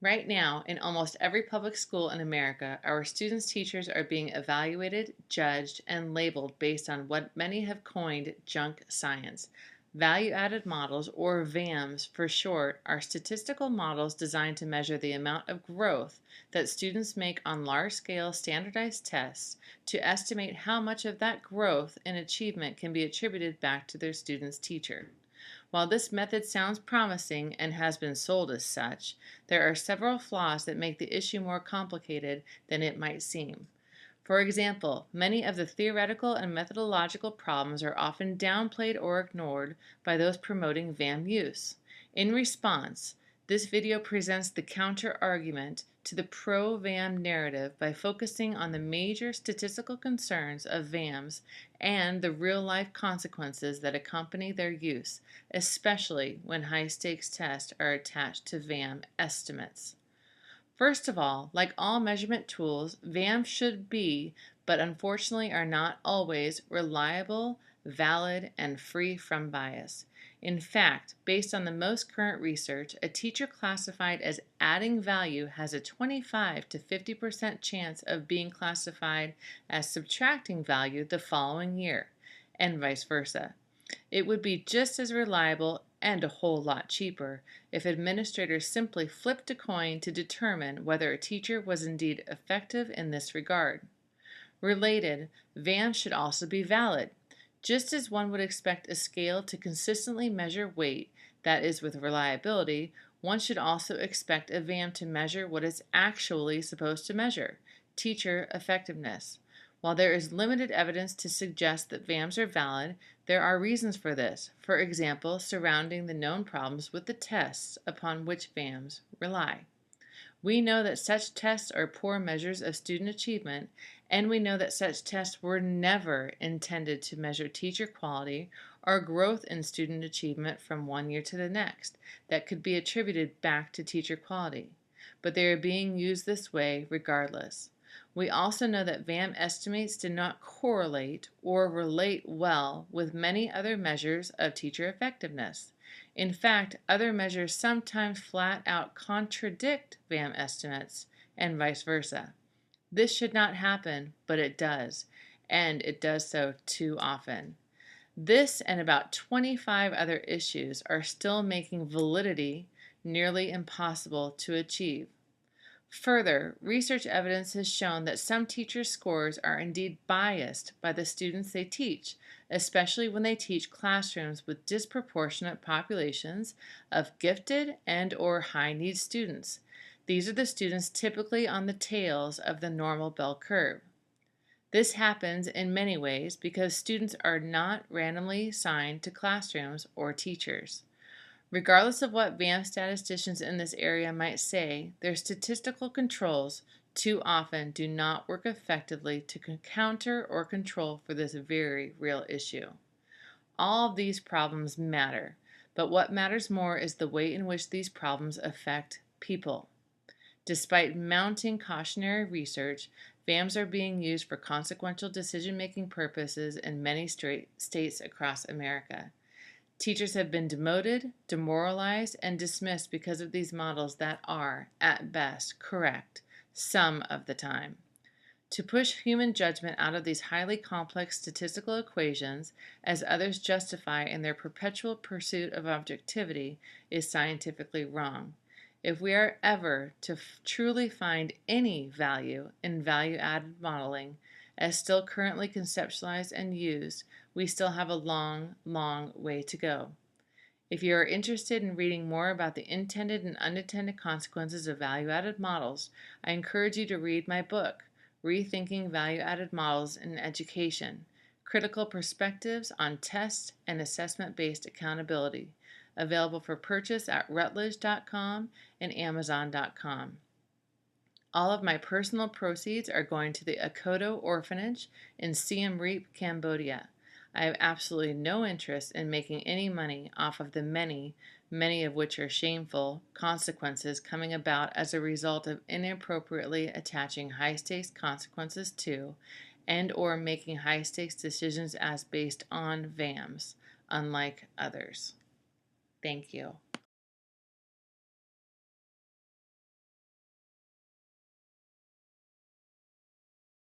Right now, in almost every public school in America, our students' teachers are being evaluated, judged, and labeled based on what many have coined junk science. Value-added models, or VAMs for short, are statistical models designed to measure the amount of growth that students make on large-scale standardized tests to estimate how much of that growth and achievement can be attributed back to their student's teacher. While this method sounds promising and has been sold as such, there are several flaws that make the issue more complicated than it might seem. For example, many of the theoretical and methodological problems are often downplayed or ignored by those promoting VAM use. In response, this video presents the counter-argument to the pro-VAM narrative by focusing on the major statistical concerns of VAMs and the real-life consequences that accompany their use, especially when high-stakes tests are attached to VAM estimates. First of all, like all measurement tools, VAMs should be, but unfortunately are not always, reliable, valid, and free from bias. In fact, based on the most current research, a teacher classified as adding value has a 25 to 50% chance of being classified as subtracting value the following year, and vice versa. It would be just as reliable and a whole lot cheaper if administrators simply flipped a coin to determine whether a teacher was indeed effective in this regard. Related, VAMs should also be valid. Just as one would expect a scale to consistently measure weight, that is, with reliability, one should also expect a VAM to measure what it's actually supposed to measure, teacher effectiveness. While there is limited evidence to suggest that VAMs are valid, there are reasons for this, for example, surrounding the known problems with the tests upon which VAMs rely. We know that such tests are poor measures of student achievement, and we know that such tests were never intended to measure teacher quality or growth in student achievement from one year to the next that could be attributed back to teacher quality. But they are being used this way regardless. We also know that VAM estimates do not correlate or relate well with many other measures of teacher effectiveness. In fact, other measures sometimes flat out contradict VAM estimates and vice versa. This should not happen, but it does, and it does so too often. This and about 25 other issues are still making validity nearly impossible to achieve. Further, research evidence has shown that some teachers' scores are indeed biased by the students they teach, especially when they teach classrooms with disproportionate populations of gifted and/or high-need students. These are the students typically on the tails of the normal bell curve. This happens in many ways because students are not randomly assigned to classrooms or teachers. Regardless of what VAM statisticians in this area might say, their statistical controls too often do not work effectively to counter or control for this very real issue. All of these problems matter, but what matters more is the way in which these problems affect people. Despite mounting cautionary research, VAMs are being used for consequential decision-making purposes in many states across America. Teachers have been demoted, demoralized, and dismissed because of these models that are, at best, correct some of the time. To push human judgment out of these highly complex statistical equations, as others justify in their perpetual pursuit of objectivity, is scientifically wrong. If we are ever to truly find any value in value-added modeling, as still currently conceptualized and used, we still have a long, long way to go. If you are interested in reading more about the intended and unintended consequences of value-added models, I encourage you to read my book, Rethinking Value-Added Models in Education: Critical Perspectives on Test and Assessment-Based Accountability, available for purchase at Routledge.com and Amazon.com. All of my personal proceeds are going to the Akoto Orphanage in Siem Reap, Cambodia. I have absolutely no interest in making any money off of the many of which are shameful, consequences coming about as a result of inappropriately attaching high-stakes consequences to and/or making high-stakes decisions as based on VAMs, unlike others. Thank you.